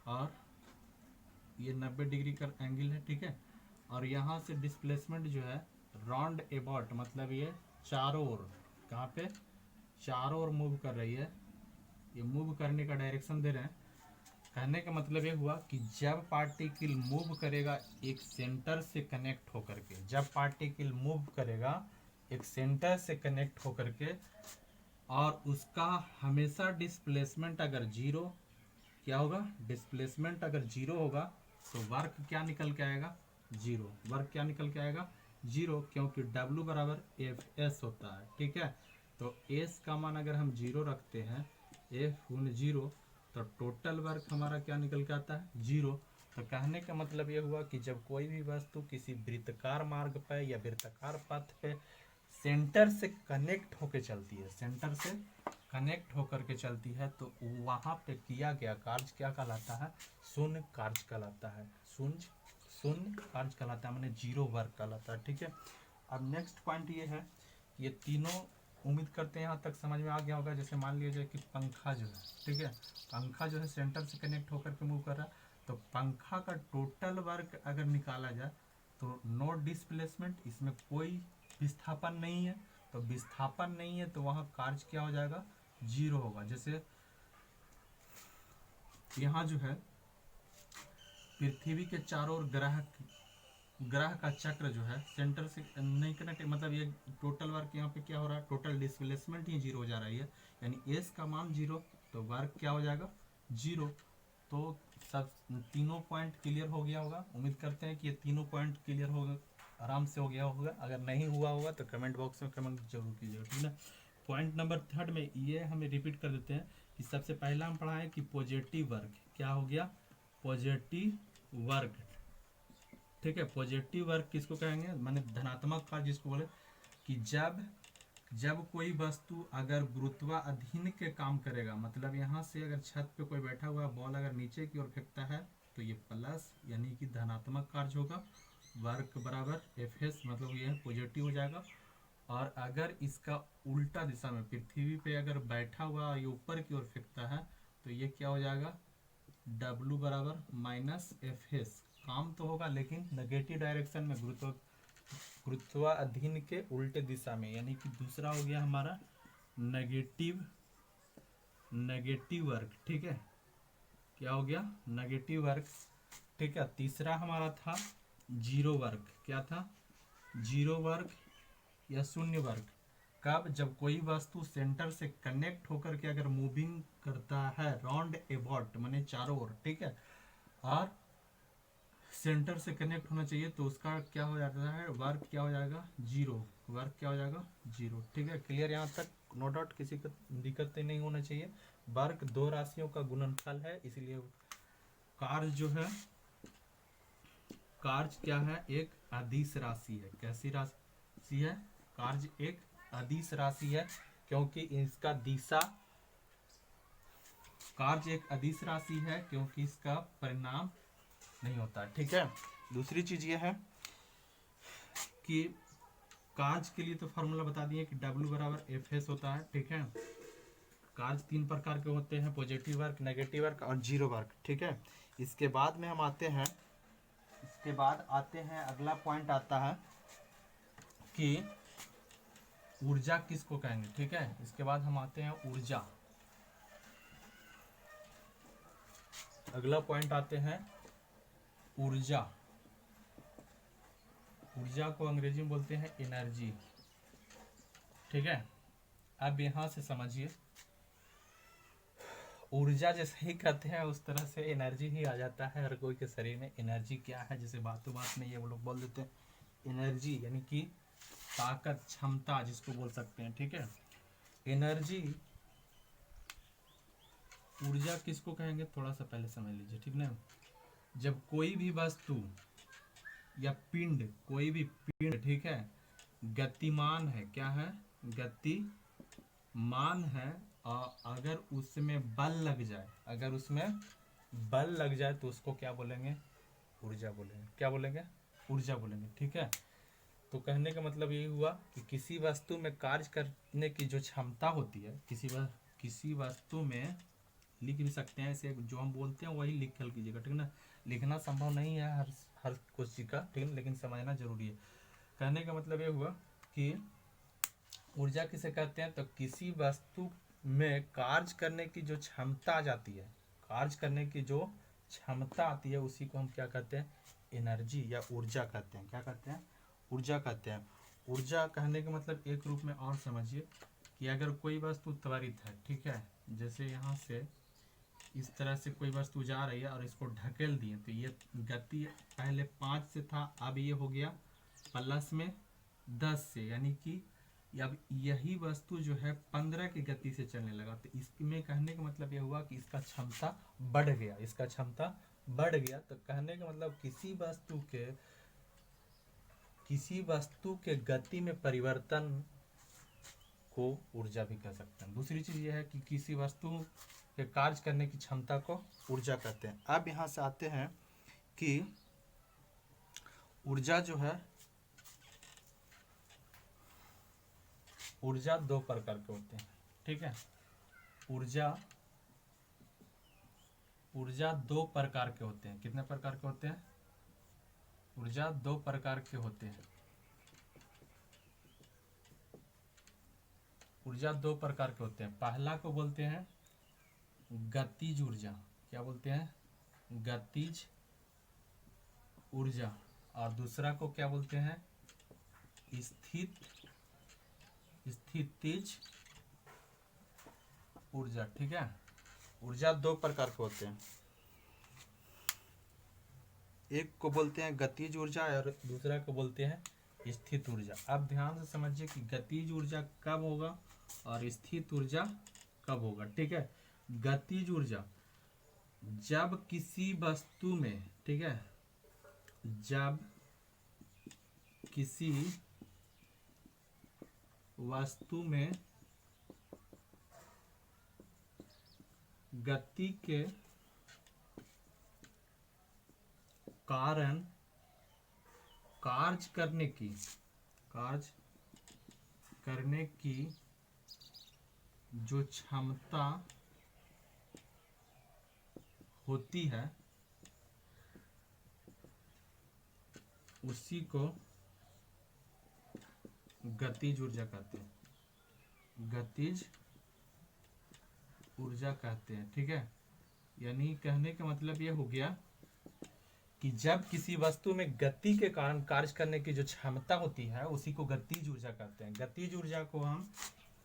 और ये 90 डिग्री का एंगल है, ठीक है। और यहाँ से डिस्प्लेसमेंट जो है राउंड अबाउट, मतलब ये चारों ओर, कहाँ पे, चारों ओर मूव कर रही है। ये मूव करने का डायरेक्शन दे रहे हैं। कहने का मतलब ये हुआ कि जब पार्टिकल मूव करेगा एक सेंटर से कनेक्ट होकर के, जब पार्टिकल मूव करेगा एक सेंटर से कनेक्ट होकर के, और उसका हमेशा डिस्प्लेसमेंट अगर जीरो, क्या होगा, डिस्प्लेसमेंट अगर जीरो होगा तो वर्क क्या निकल के आएगा, जीरो। वर्क क्या निकल के आएगा, जीरो, क्योंकि W बराबर एफ एस होता है, ठीक है। तो एस का मान अगर हम जीरो रखते हैं, एफ गुण जीरो, तो टोटल वर्क हमारा क्या निकल के आता है, जीरो। तो कहने का मतलब ये हुआ कि जब कोई भी वस्तु किसी वृत्ताकार मार्ग पर या वृत्ताकार पथ पे सेंटर से कनेक्ट होकर चलती है, सेंटर से कनेक्ट होकर के चलती है, तो वहाँ पे किया गया कार्य क्या कहलाता है, शून्य कार्य कहलाता है। शून्य कार्य कहलाता है, मैंने जीरो वर्क कहलाता है, ठीक है। अब नेक्स्ट पॉइंट ये है, ये तीनों उम्मीद करते हैं यहाँ तक समझ में आ गया होगा। जैसे मान लिया जाए कि पंखा जो है, ठीक है, पंखा जो है सेंटर से कनेक्ट होकर के मूव कर रहा है, तो पंखा का टोटल वर्क अगर निकाला जाए तो नो डिस्प्लेसमेंट, इसमें कोई विस्थापन नहीं है। तो विस्थापन नहीं है तो वहाँ कार्य क्या हो जाएगा, जीरो होगा। जैसे यहाँ जो है पृथ्वी के चारों ओर ग्रह का चक्र जो है सेंटर से नहीं कनेक्ट, मतलब ये टोटल वर्क यहाँ पे क्या हो रहा है, टोटल डिस्प्लेसमेंट ही जीरो हो जा रही है, यानी एस का मान जीरो, तो वर्क क्या हो जाएगा, जीरो। तो सब तीनों पॉइंट क्लियर हो गया होगा। उम्मीद करते हैं कि ये तीनों पॉइंट क्लियर होगा, आराम से हो गया होगा। अगर नहीं हुआ होगा तो कमेंट बॉक्स में कमेंट जरूर कीजिएगा, ठीक है। पॉइंट नंबर थर्ड में ये हमें रिपीट कर देते हैं कि सबसे पहला हम पढ़ा है कि पॉजिटिव वर्क क्या हो गया, पॉजिटिव वर्क, ठीक है। पॉजिटिव वर्क किसको कहेंगे, माने धनात्मक कार्य जिसको बोले, कि जब कोई वस्तु अगर गुरुत्वाधीन के काम करेगा, मतलब यहाँ से अगर छत पे कोई बैठा हुआ बॉल अगर नीचे की ओर फेंकता है तो ये प्लस यानी कि धनात्मक कार्य होगा, वर्क बराबर एफ एस, मतलब ये पॉजिटिव हो जाएगा। और अगर इसका उल्टा दिशा में पृथ्वी पे अगर बैठा हुआ ये ऊपर की ओर फेंकता है तो ये क्या हो जाएगा, W बराबर माइनस एफ एस। काम तो होगा लेकिन नेगेटिव डायरेक्शन में, गुरुत्वाधीन के उल्टे दिशा में, यानी कि दूसरा हो गया हमारा नेगेटिव वर्क, ठीक है। क्या हो गया, नेगेटिव वर्क, ठीक है। तीसरा हमारा था जीरो वर्क, क्या था, जीरो वर्क या शून्य वर्क। कब, जब कोई वस्तु सेंटर से कनेक्ट होकर के अगर मूविंग करता है राउंड अबाउट, माने चारों ओर, ठीक है, और सेंटर से कनेक्ट होना चाहिए, तो उसका क्या हो जाता है, वर्क क्या हो जाएगा, जीरो। वर्क क्या हो जाएगा, जीरो, ठीक है। क्लियर यहाँ तक, नो डाउट, किसी को दिक्कत नहीं होना चाहिए। वर्क दो राशियों का गुणनफल है, इसलिए कार्य जो है, कार्य क्या है, एक अदिश राशि है। कैसी राशि है, कार्य एक अदिश राशि है, क्योंकि इसका दिशा, कार्य एक अदिश राशि है क्योंकि इसका परिणाम नहीं होता, ठीक है। दूसरी चीज ये है कि कार्य के लिए तो फॉर्मूला बता दिए कि W बराबर एफ एस होता है, ठीक है। कार्य तीन प्रकार के होते हैं, पॉजिटिव वर्क, नेगेटिव वर्क और जीरो वर्क, ठीक है। इसके बाद में हम आते हैं, इसके बाद आते हैं, अगला पॉइंट आता है कि ऊर्जा किसको कहेंगे, ठीक है। इसके बाद हम आते हैं ऊर्जा, अगला पॉइंट आते हैं ऊर्जा। ऊर्जा को अंग्रेजी में बोलते हैं एनर्जी, ठीक है। अब यहां से समझिए, ऊर्जा जैसे ही कहते हैं उस तरह से एनर्जी ही आ जाता है हर कोई के शरीर में। एनर्जी क्या है, जैसे बातों बात में ये वो लोग बोल देते हैं, एनर्जी यानी कि ताकत, क्षमता जिसको बोल सकते हैं, ठीक है। एनर्जी, ऊर्जा किसको कहेंगे, थोड़ा सा पहले समझ लीजिए, ठीक ना। जब कोई भी वस्तु या पिंड, कोई भी पिंड, ठीक है, गतिमान है, क्या है, गतिमान है, और अगर उसमें बल लग जाए, अगर उसमें बल लग जाए तो उसको क्या बोलेंगे, ऊर्जा बोलेंगे। क्या बोलेंगे, ऊर्जा बोलेंगे, ठीक है। तो कहने का मतलब यही हुआ कि किसी वस्तु में कार्य करने की जो क्षमता होती है, किसी वस्तु में, लिख भी सकते हैं ऐसे, जो हम बोलते हैं वही लिख कीजिएगा, ठीक है ना। लिखना संभव नहीं है हर हर कुछ चीज़ का, ठीक है, लेकिन समझना जरूरी है। कहने का मतलब ये हुआ कि ऊर्जा किसे कहते हैं, तो किसी वस्तु में कार्य करने की जो क्षमता आ जाती है, कार्य करने की जो क्षमता आती है उसी को हम क्या कहते हैं, एनर्जी या ऊर्जा कहते हैं। क्या कहते हैं, ऊर्जा कहते हैं। ऊर्जा कहने का मतलब एक रूप में और समझिए कि अगर कोई वस्तु त्वरित है, ठीक है, जैसे यहाँ से इस तरह से कोई वस्तु जा रही है और इसको ढकेल दिए, तो ये गति पहले 5 से था, अब ये हो गया प्लस में 10 से, यानी कि अब यही वस्तु जो है 15 की गति से चलने लगा। तो इसमें कहने का मतलब यह हुआ कि इसका क्षमता बढ़ गया, इसका क्षमता बढ़ गया। तो कहने का मतलब किसी वस्तु के गति में परिवर्तन को ऊर्जा भी कह सकते हैं। दूसरी चीज यह है कि किसी वस्तु के कार्य करने की क्षमता को ऊर्जा कहते हैं। अब यहाँ से आते हैं कि ऊर्जा जो है, ऊर्जा दो प्रकार के होते हैं, ठीक है। ऊर्जा दो प्रकार के होते हैं। कितने प्रकार के होते हैं, ऊर्जा दो प्रकार के होते हैं। ऊर्जा दो प्रकार के होते हैं। पहला को बोलते हैं गतिज ऊर्जा। क्या बोलते हैं, गतिज ऊर्जा। और दूसरा को क्या बोलते हैं, स्थितिज ऊर्जा, ठीक है। ऊर्जा दो प्रकार के होते हैं, एक को बोलते हैं गतिज ऊर्जा और दूसरा को बोलते हैं स्थित ऊर्जा। अब ध्यान से समझिए कि गतिज ऊर्जा कब होगा और स्थित ऊर्जा कब होगा, ठीक है। गतिज ऊर्जा जब किसी वस्तु में, ठीक है, जब किसी वस्तु में गति के कारण कार्य करने की जो क्षमता होती है उसी को गतिज ऊर्जा कहते हैं, गतिज ऊर्जा कहते हैं, ठीक है। यानी कहने का मतलब ये हो गया कि जब किसी वस्तु में गति के कारण कार्य करने की जो क्षमता होती है उसी को गतिज ऊर्जा कहते हैं। गतिज ऊर्जा को हम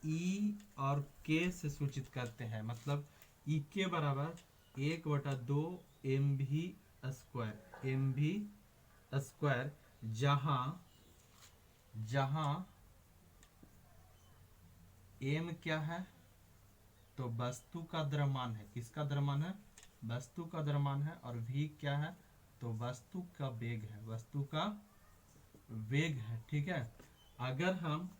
E और K से सूचित करते हैं। मतलब E के बराबर 1/2 mv², जहां m क्या है, तो वस्तु का द्रव्यमान है। किसका द्रव्यमान है, वस्तु का द्रव्यमान है। और v क्या है, तो वस्तु का वेग है, वस्तु का वेग है, ठीक है। अगर हम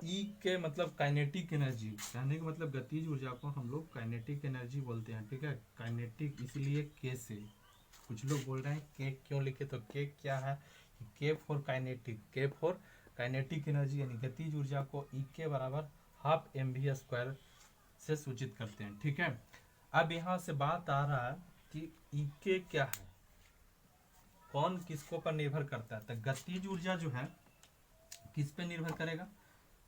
E के मतलब काइनेटिक एनर्जी, कहने का मतलब गतिज ऊर्जा को हम लोग काइनेटिक एनर्जी बोलते हैं, ठीक है। काइनेटिक इसलिए K से, कुछ लोग बोल रहे हैं K क्यों लिखे, तो K क्या है, K फॉर काइनेटिक एनर्जी, यानी गतिज ऊर्जा को E के बराबर 12 mv² से सूचित करते हैं, ठीक है। अब यहाँ से बात आ रहा है कि E के क्या है, कौन किसको पर निर्भर करता है। तो गतिज ऊर्जा जो है किस पे निर्भर करेगा,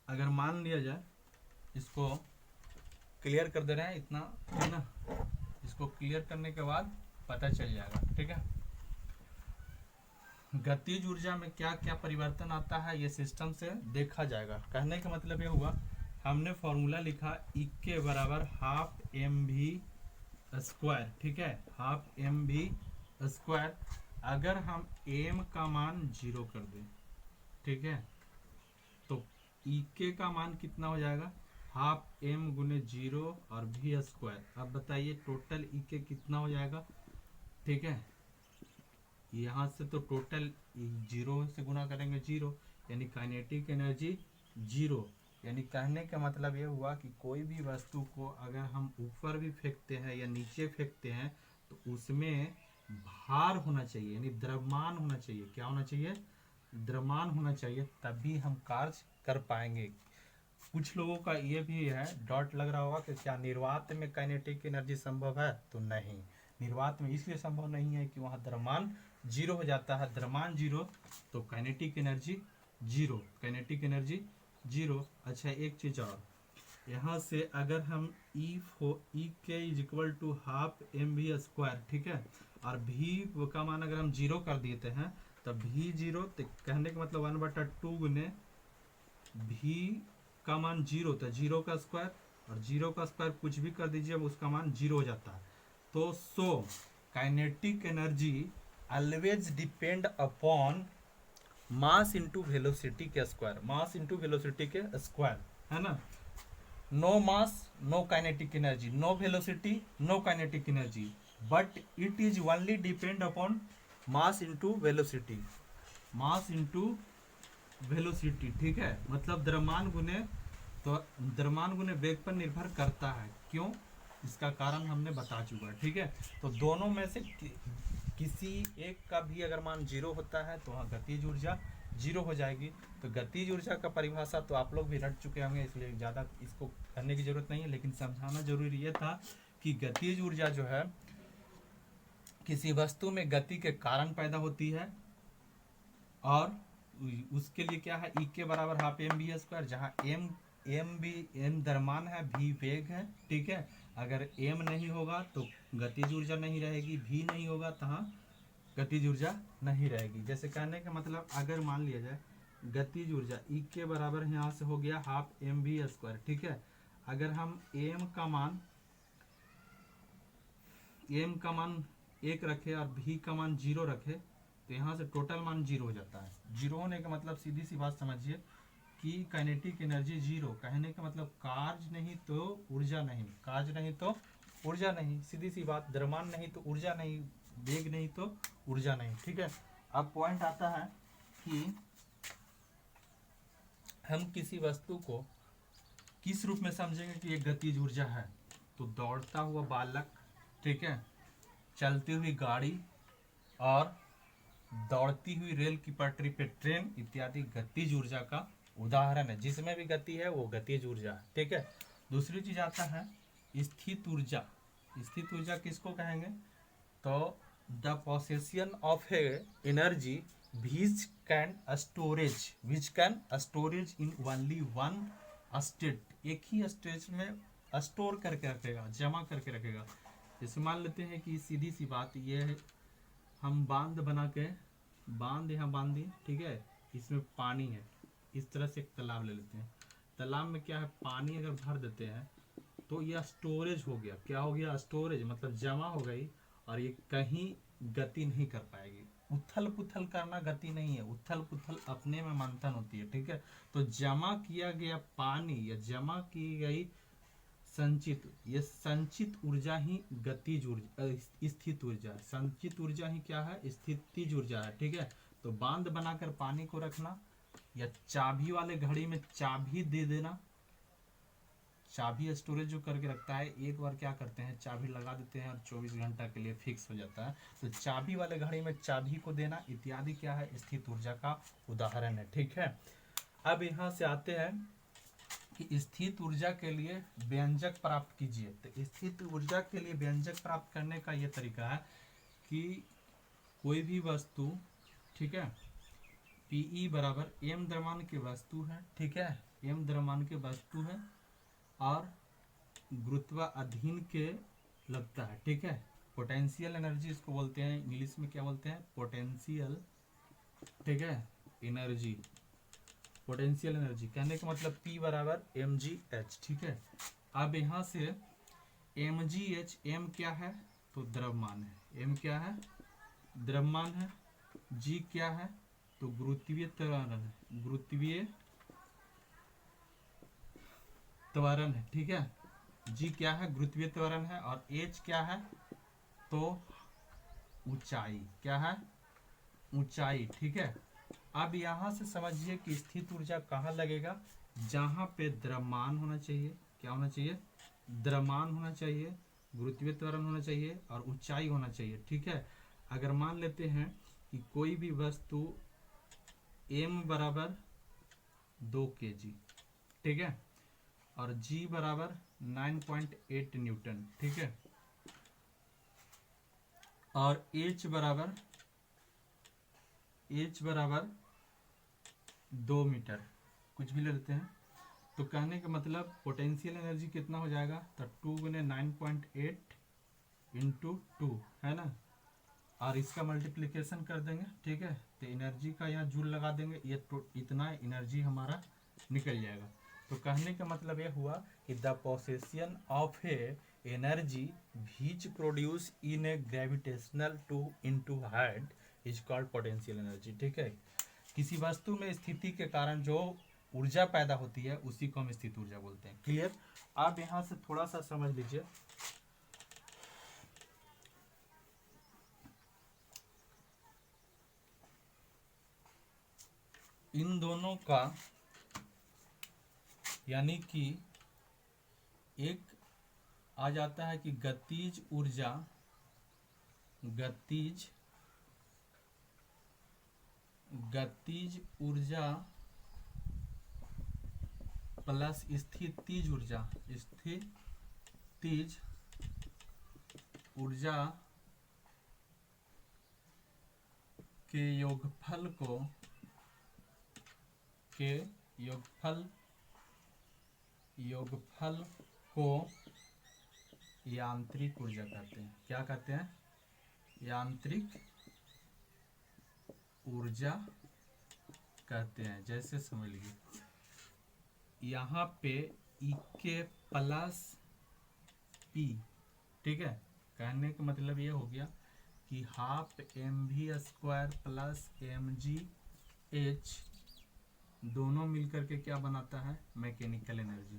अगर मान लिया जाए, इसको क्लियर कर दे रहे हैं इतना, है ना, इसको क्लियर करने के बाद पता चल जाएगा, ठीक है। गतिज ऊर्जा में क्या क्या परिवर्तन आता है ये सिस्टम से देखा जाएगा। कहने का मतलब ये हुआ, हमने फॉर्मूला लिखा E के बराबर 12 mv², ठीक है, 12 mv²। अगर हम m का मान 0 कर दें, ठीक है, तो E के का मान कितना हो जाएगा, 12 m गुने 0 और v²। अब बताइए टोटल E के कितना हो जाएगा, ठीक है। यहाँ से तो टोटल 0 से गुना करेंगे 0, यानी काइनेटिक एनर्जी 0। यानी कहने का मतलब ये हुआ कि कोई भी वस्तु को अगर हम ऊपर भी फेंकते हैं या नीचे फेंकते हैं तो उसमें भार होना चाहिए, यानी द्रव्यमान होना चाहिए। क्या होना चाहिए, द्रव्यमान होना चाहिए, तभी हम कार्य कर पाएंगे। कुछ लोगों का ये भी है, डॉट लग रहा होगा कि क्या निर्वात में काइनेटिक एनर्जी संभव है, तो नहीं, निर्वात में इसलिए संभव नहीं है कि वहाँ द्रव्यमान जीरो हो जाता है। द्रव्यमान जीरो तो kinetic energy zero, kinetic energy zero. अच्छा एक चीज़ और, यहाँ से अगर हम E K is equal to half M V square, ठीक है, और भी का मान अगर हम जीरो कर देते हैं तब भी जीरो, तो कहने का मतलब 1/2 गुने भी का मान जीरो, तो जीरो का स्क्वायर, और जीरो का स्क्वायर कुछ भी कर दीजिए उसका मान जीरो हो जाता है। तो so kinetic energy always depend upon mass into velocity के स्क्वायर, मास इंटू वेलोसिटी के स्क्वायर, है ना। No mass no kinetic energy, no velocity no kinetic energy, but it is only depend upon mass into velocity, mass into velocity, ठीक है। मतलब द्रव्यमान गुने, तो द्रव्यमान गुने वेग पर निर्भर करता है। क्यों, इसका कारण हमने बता चुका है, ठीक है। तो दोनों में से किसी एक का भी अगर मान जीरो होता है तो वहाँ गतिज ऊर्जा जीरो हो जाएगी। तो गतिज ऊर्जा का परिभाषा तो आप लोग भी रट चुके होंगे, इसलिए ज़्यादा इसको करने की जरूरत नहीं है, लेकिन समझाना जरूरी ये था कि गतिज ऊर्जा जो है किसी वस्तु में गति के कारण पैदा होती है, और उसके लिए क्या है, ई के बराबर हाफ एम वी स्क्वायर, जहाँ एम द्रव्यमान है, भी वेग है, ठीक है। अगर एम नहीं होगा तो गतिज ऊर्जा नहीं रहेगी, भी नहीं होगा तो हाँ गतिज ऊर्जा नहीं रहेगी। जैसे कहने का मतलब अगर मान लिया जाए गतिज ऊर्जा ई के बराबर यहाँ से हो गया हाफ एम वी स्क्वायर, ठीक है। अगर हम एम का मान एक रखे और भी का मान जीरो रखे तो यहाँ से टोटल मान जीरो हो जाता है। जीरो होने का मतलब सीधी सी बात समझिए कि काइनेटिक एनर्जी जीरो, कहने का मतलब कार्य नहीं तो ऊर्जा नहीं, कार्य नहीं तो ऊर्जा नहीं, सीधी सी बात। द्रव्यमान नहीं तो ऊर्जा नहीं, वेग नहीं तो ऊर्जा नहीं, ठीक है। अब पॉइंट आता है कि हम किसी वस्तु को किस रूप में समझेंगे कि एक गतिज ऊर्जा है। तो दौड़ता हुआ बालक, ठीक है, चलती हुई गाड़ी और दौड़ती हुई रेल की पटरी पे ट्रेन इत्यादि गतिज ऊर्जा का उदाहरण है। जिसमें भी गति है वो गतिज ऊर्जा है, ठीक है। दूसरी चीज आता है स्थित ऊर्जा। स्थित ऊर्जा किसको कहेंगे, तो the possession of a energy which can storage in only one state, एक ही स्टेज में स्टोर करके रखेगा, जमा करके रखेगा। जैसे मान लेते हैं कि सीधी सी बात ये है, हम बांध बना के, बांध यहाँ बांध दिए, ठीक है, इसमें पानी है, इस तरह से एक तालाब ले लेते हैं। तालाब में क्या है, पानी अगर भर देते हैं तो यह स्टोरेज हो गया। क्या हो गया, स्टोरेज, मतलब जमा हो गई, और ये कहीं गति नहीं कर पाएगी। उथल पुथल करना गति नहीं है, उथल पुथल अपने में मंथन होती है, ठीक है। तो जमा किया गया पानी या जमा की गई संचित, ये संचित ऊर्जा ही गतिज ऊर्जा, स्थित ऊर्जा, संचित ऊर्जा ही क्या है, स्थितिज ऊर्जा है, ठीक है। तो बांध बनाकर पानी को रखना, या चाबी वाले घड़ी में चाबी दे देना, चाबी स्टोरेज जो करके रखता है, एक बार क्या करते हैं चाबी लगा देते हैं और 24 घंटा के लिए फिक्स हो जाता है। तो चाबी वाले घड़ी में चाबी को देना इत्यादि क्या है, स्थित ऊर्जा का उदाहरण है, ठीक है। अब यहाँ से आते हैं कि स्थित ऊर्जा के लिए व्यंजक प्राप्त कीजिए। तो स्थित ऊर्जा के लिए व्यंजक प्राप्त करने का ये तरीका है कि कोई भी वस्तु, ठीक है, पीई बराबर एम द्रव्यमान की वस्तु है, ठीक है, एम द्रव्यमान की वस्तु है और गुरुत्वाधीन के लगता है, ठीक है। पोटेंशियल एनर्जी इसको बोलते हैं, इंग्लिश में क्या बोलते हैं, पोटेंशियल, ठीक है, एनर्जी, पोटेंशियल एनर्जी, कहने का मतलब P बराबर mgh, ठीक है। अब यहाँ से mgh, m क्या है, तो द्रव्यमान है, m क्या है, द्रव्यमान है, g क्या है, तो गुरुत्वीय त्वरण है, गुरुत्वीय त्वरण है, ठीक है। g क्या है, गुरुत्वीय त्वरण है, और h क्या है, तो ऊंचाई, क्या है, ऊंचाई, ठीक है। अब यहाँ से समझिए कि स्थित ऊर्जा कहाँ लगेगा, जहाँ पे द्रव्यमान होना चाहिए, क्या होना चाहिए, द्रव्यमान होना चाहिए, गुरुत्वीय त्वरण होना चाहिए और ऊंचाई होना चाहिए, ठीक है। अगर मान लेते हैं कि कोई भी वस्तु m बराबर 2 kg, ठीक है, और g बराबर 9.8 न्यूटन, ठीक है। और H बराबर 2 मीटर, कुछ भी ले लेते हैं। तो कहने का मतलब पोटेंशियल एनर्जी कितना हो जाएगा, तो 2 गुने 9.8 इंटू 2 है ना, और इसका मल्टीप्लिकेशन कर देंगे, ठीक है। तो एनर्जी का यहाँ जूल लगा देंगे, ये तो इतना एनर्जी हमारा निकल जाएगा। तो कहने का मतलब ये हुआ कि the possession of a energy which produce in a gravitational to into height is called potential energy, ठीक है। किसी वस्तु में स्थिति के कारण जो ऊर्जा पैदा होती है उसी को हम स्थित ऊर्जा बोलते हैं। क्लियर। आप यहाँ से थोड़ा सा समझ लीजिए, इन दोनों का यानी कि एक आ जाता है कि गतिज ऊर्जा प्लस स्थितिज ऊर्जा के योगफल को यांत्रिक ऊर्जा कहते हैं। क्या कहते हैं, यांत्रिक ऊर्जा कहते हैं। जैसे समझ लीजिए यहाँ पे E के प्लस P, ठीक है। कहने का मतलब ये हो गया कि हाफ mv² प्लस mgh दोनों मिलकर के क्या बनाता है, मैकेनिकल एनर्जी।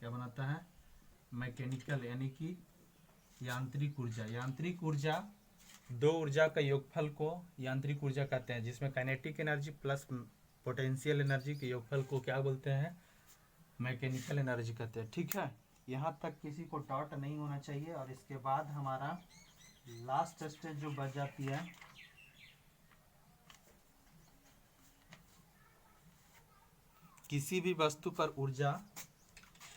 क्या बनाता है, मैकेनिकल, यानी कि यांत्रिक ऊर्जा। यांत्रिक ऊर्जा, दो ऊर्जा का योगफल को यांत्रिक ऊर्जा कहते हैं, जिसमें kinetic energy plus potential energy के योगफल को क्या बोलते हैं, मैकेनिकल एनर्जी कहते हैं, ठीक है। यहाँ तक किसी को डाउट नहीं होना चाहिए। और इसके बाद हमारा लास्ट स्टेज जो बच जाती है, किसी भी वस्तु पर ऊर्जा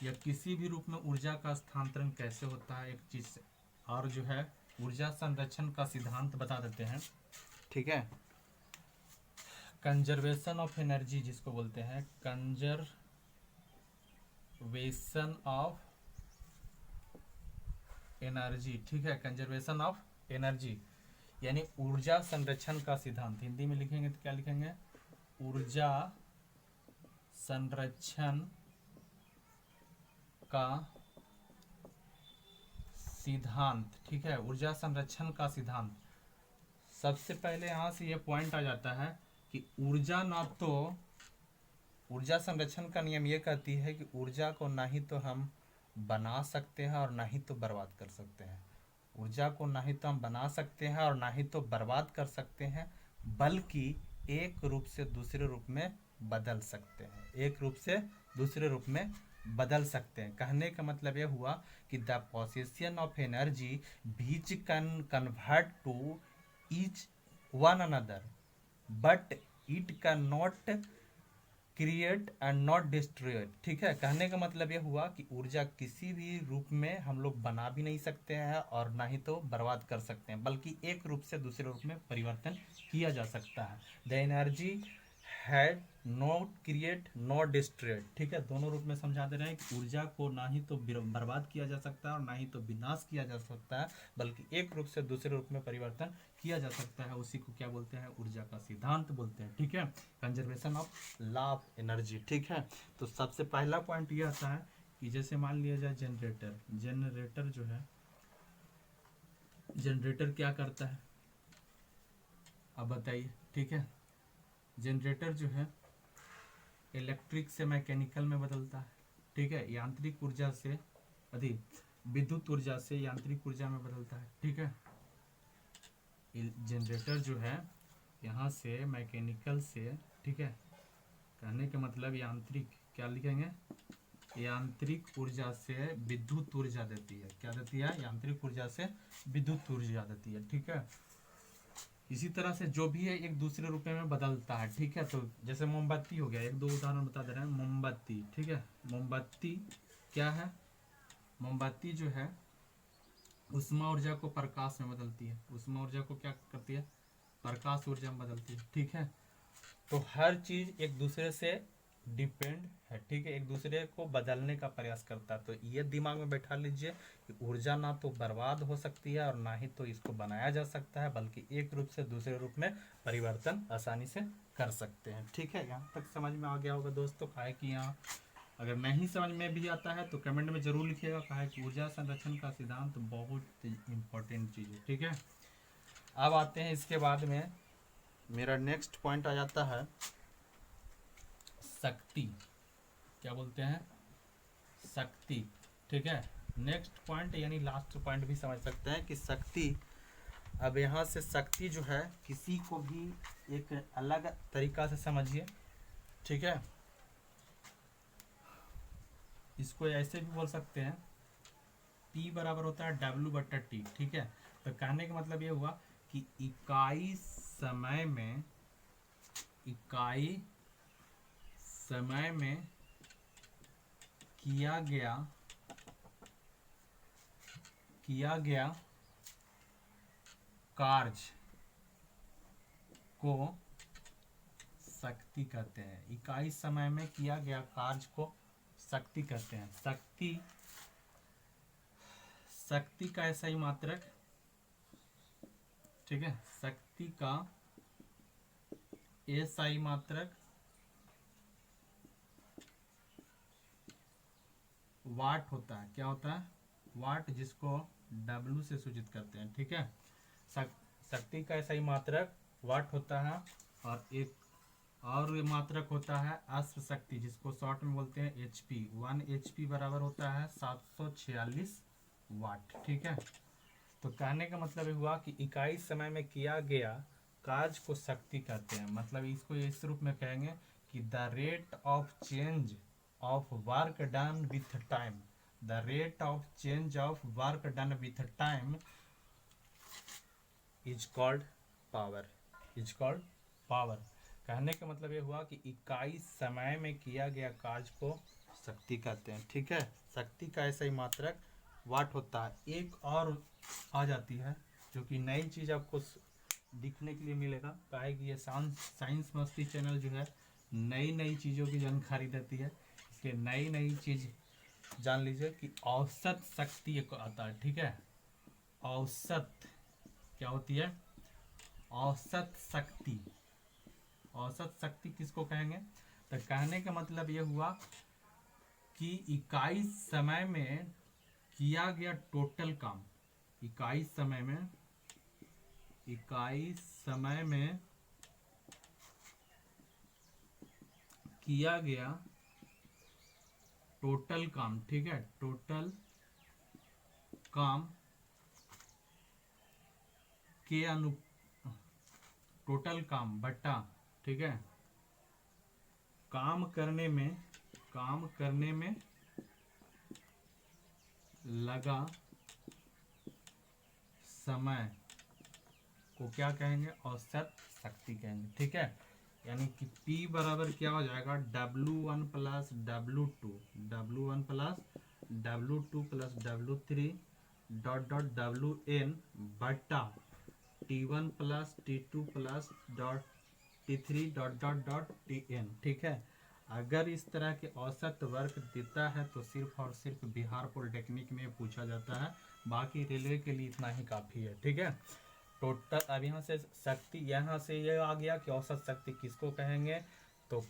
या किसी भी रूप में ऊर्जा का स्थानांतरण कैसे होता है, एक चीज से और जो है ऊर्जा संरक्षण का सिद्धांत बता देते हैं, ठीक है। कंजर्वेशन ऑफ एनर्जी जिसको बोलते हैं, कंजर्वेशन ऑफ एनर्जी, ठीक है। कंजर्वेशन ऑफ एनर्जी यानी ऊर्जा संरक्षण का सिद्धांत। हिंदी में लिखेंगे तो क्या लिखेंगे, ऊर्जा संरक्षण का सिद्धांत, ठीक है। ऊर्जा संरक्षण का सिद्धांत। सबसे पहले यहाँ से ये पॉइंट आ जाता है कि ऊर्जा ना तो, ऊर्जा संरक्षण का नियम ये कहती है कि ऊर्जा को ना ही तो हम बना सकते हैं और ना ही तो बर्बाद कर सकते हैं। ऊर्जा को ना ही तो हम बना सकते हैं और ना ही तो बर्बाद कर सकते हैं, बल्कि एक रूप से दूसरे रूप में बदल सकते हैं। एक रूप से दूसरे रूप में बदल सकते हैं। कहने का मतलब यह हुआ कि the possession of energy which can convert to each one another but it can not create and not destroy, ठीक है। कहने का मतलब यह हुआ कि ऊर्जा किसी भी रूप में हम लोग बना भी नहीं सकते हैं और ना ही तो बर्बाद कर सकते हैं, बल्कि एक रूप से दूसरे रूप में परिवर्तन किया जा सकता है। The energy had not create not destroy, ठीक है। दोनों रूप में समझा दे रहे हैं कि ऊर्जा को ना ही तो बर्बाद किया जा सकता है और ना ही तो विनाश किया जा सकता है, बल्कि एक रूप से दूसरे रूप में परिवर्तन किया जा सकता है। उसी को क्या बोलते हैं, ऊर्जा का सिद्धांत बोलते हैं, ठीक है। Conservation of law of energy, ठीक है। तो सबसे पहला पॉइंट ये आता है कि जैसे मान लिया जाए जनरेटर जो है, जनरेटर क्या करता है, अब बताइए, ठीक है। जनरेटर जो है इलेक्ट्रिक से मैकेनिकल में बदलता है, ठीक है। यांत्रिक ऊर्जा से विद्युत ऊर्जा से यांत्रिक ऊर्जा में बदलता है, ठीक है। जनरेटर जो है यहाँ से मैकेनिकल से, ठीक है। कहने का मतलब यांत्रिक, क्या लिखेंगे, यांत्रिक ऊर्जा से विद्युत ऊर्जा देती है। क्या देती है, यांत्रिक ऊर्जा से विद्युत ऊर्जा देती है, ठीक है। इसी तरह से जो भी है एक दूसरे रुपए में बदलता है, ठीक है। तो जैसे मोमबत्ती हो गया, एक दो उदाहरण बता दे रहे हैं। मोमबत्ती, ठीक है। मोमबत्ती क्या है, मोमबत्ती जो है उष्मा ऊर्जा को प्रकाश में बदलती है, उष्मा ऊर्जा को क्या करती है, प्रकाश ऊर्जा में बदलती है। ठीक है, तो हर चीज एक दूसरे से डिपेंड है। ठीक है, एक दूसरे को बदलने का प्रयास करता है। तो ये दिमाग में बैठा लीजिए कि ऊर्जा ना तो बर्बाद हो सकती है और ना ही तो इसको बनाया जा सकता है, बल्कि एक रूप से दूसरे रूप में परिवर्तन आसानी से कर सकते हैं। ठीक है, यहाँ तक समझ में आ गया होगा दोस्तों। काहे कि यहाँ अगर नहीं समझ में भी आता है तो कमेंट में जरूर लिखिएगा। काहे कि ऊर्जा संरक्षण का सिद्धांत बहुत इंपॉर्टेंट चीज़ है। ठीक है, अब आते हैं इसके बाद में मेरा नेक्स्ट पॉइंट आ जाता है शक्ति। क्या बोलते हैं, शक्ति। ठीक है, नेक्स्ट पॉइंट यानी लास्ट पॉइंट भी समझ सकते हैं कि शक्ति। अब यहाँ से शक्ति जो है किसी को भी एक अलग तरीका से समझिए। ठीक है, इसको ऐसे भी बोल सकते हैं, P बराबर होता है W/T। ठीक है, तो कहने का मतलब ये हुआ कि इकाई समय में, इकाई समय में किया गया कार्य को शक्ति कहते हैं। इकाई समय में किया गया कार्य को शक्ति कहते हैं। शक्ति का ऐसा ही मात्रक। ठीक है, शक्ति का एसआई मात्रक वाट होता है। क्या होता है, वाट, जिसको W से सूचित करते हैं। ठीक है, शक्ति का ऐसा ही मात्रक वाट होता है, और एक और ये मात्रक होता है अश्व शक्ति, जिसको शॉर्ट में बोलते हैं HP। 1 HP बराबर होता है 746 वाट। ठीक है, तो कहने का मतलब ये हुआ कि इकाई समय में किया गया कार्य को शक्ति कहते हैं। मतलब इसको इस रूप में कहेंगे कि the rate of change of work done with time, the rate of change of work done with time is called power, is called power. कहने का मतलब ये हुआ कि इकाई समय में किया गया कार्य को शक्ति कहते हैं। ठीक है, शक्ति का ऐसा ही मात्रक वाट होता है। एक और आ जाती है जो कि नई चीज़ आपको दिखने के लिए मिलेगा। काहे कि ये साइंस मस्ती चैनल जो है नई नई चीज़ों की जानकारी देती है, इसलिए नई नई चीज़ जान लीजिए कि औसत शक्ति एक आता है। ठीक है, औसत क्या होती है, औसत शक्ति। औसत शक्ति किसको कहेंगे, तो कहने का मतलब ये हुआ कि इकाई समय में किया गया टोटल काम, इकाई समय में किया गया टोटल काम। ठीक है, टोटल काम के टोटल काम बट्टा। ठीक है, काम करने में लगा समय को क्या कहेंगे, औसत शक्ति कहेंगे। ठीक है, यानी कि P बराबर क्या हो जाएगा, W1 plus W2, W1 plus W2 plus W3 dot dot WN बट्टा T1 plus T2 plus dot T3 dot dot dot TN। ठीक है, अगर इस तरह के औसत वर्क देता है तो सिर्फ और सिर्फ बिहार पॉलिटेक्निक में पूछा जाता है, बाकी रेलवे के लिए इतना ही काफ़ी है। ठीक है, टोटल। अब यहाँ से शक्ति, यहाँ से ये आ गया कि औसत शक्ति किसको कहेंगे, तो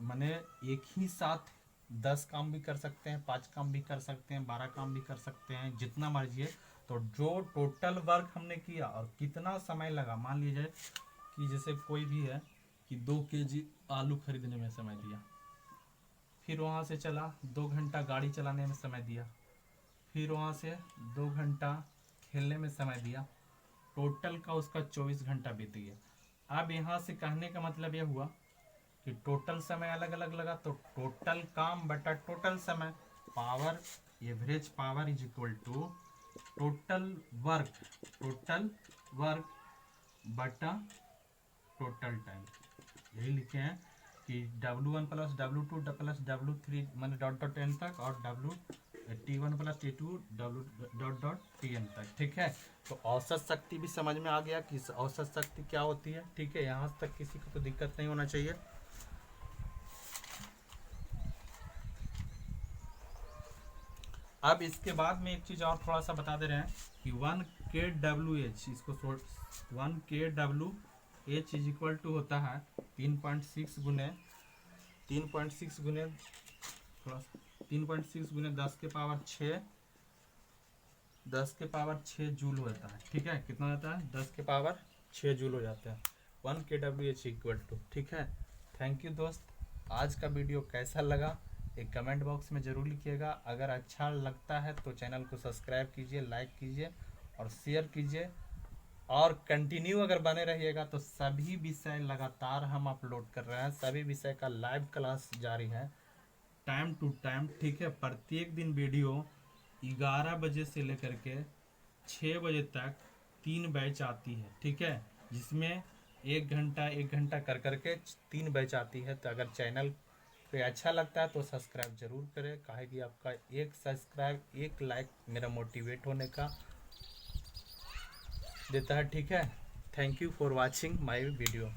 माने एक ही साथ 10 काम भी कर सकते हैं, 5 काम भी कर सकते हैं, 12 काम भी कर सकते हैं, जितना मर्जी है। तो जो टोटल वर्क हमने किया और कितना समय लगा, मान लीजिए कि जैसे कोई भी है कि 2 kg आलू खरीदने में समय दिया, फिर वहाँ से चला 2 घंटा गाड़ी चलाने में समय दिया, फिर वहाँ से 2 घंटा खेलने में समय दिया, टोटल का उसका 24 घंटा बीत गया। अब यहाँ से कहने का मतलब यह हुआ कि टोटल समय अलग अलग लगा, तो टोटल काम बटा टोटल समय, power, average power is equal to total work बटा टोटल टाइम। यही लिखे हैं कि W1 plus W2 plus W3 मैंने डॉट डॉट एन तक और T1 प्लस T2 W.Tn तक, ठीक है। तो औसत शक्ति भी समझ में आ गया कि औसत शक्ति क्या होती है, ठीक है। यहाँ तक किसी को तो दिक्कत नहीं होना चाहिए। अब इसके बाद में एक चीज़ और थोड़ा सा बता दे रहे हैं कि 1 kWh, इसको 1 kWh इज इक्वल टू होता है 3.6 गुने 3.6 गुने थोड़ा 3.6 गुने 10 के पावर 6 जूल होता है, ठीक है। कितना होता है? 10 के पावर 6 जूल हो जाता है। 1 kWh इक्वल टू, ठीक है। थैंक यू दोस्त। आज का वीडियो कैसा लगा एक कमेंट बॉक्स में ज़रूर लिखिएगा। अगर अच्छा लगता है तो चैनल को सब्सक्राइब कीजिए, लाइक कीजिए और शेयर कीजिए, और कंटिन्यू अगर बने रहिएगा तो सभी विषय लगातार हम अपलोड कर रहे हैं। सभी विषय का लाइव क्लास जारी है टाइम टू टाइम, ठीक है। प्रत्येक दिन वीडियो 11 बजे से लेकर के 6 बजे तक 3 बैच आती है, ठीक है। जिसमें एक घंटा कर करके 3 बैच आती है। तो अगर चैनल पे अच्छा लगता है तो सब्सक्राइब जरूर करें, काहे कि आपका एक सब्सक्राइब, एक लाइक मेरा मोटिवेट होने का देता है, ठीक है। Thank you for watching my video.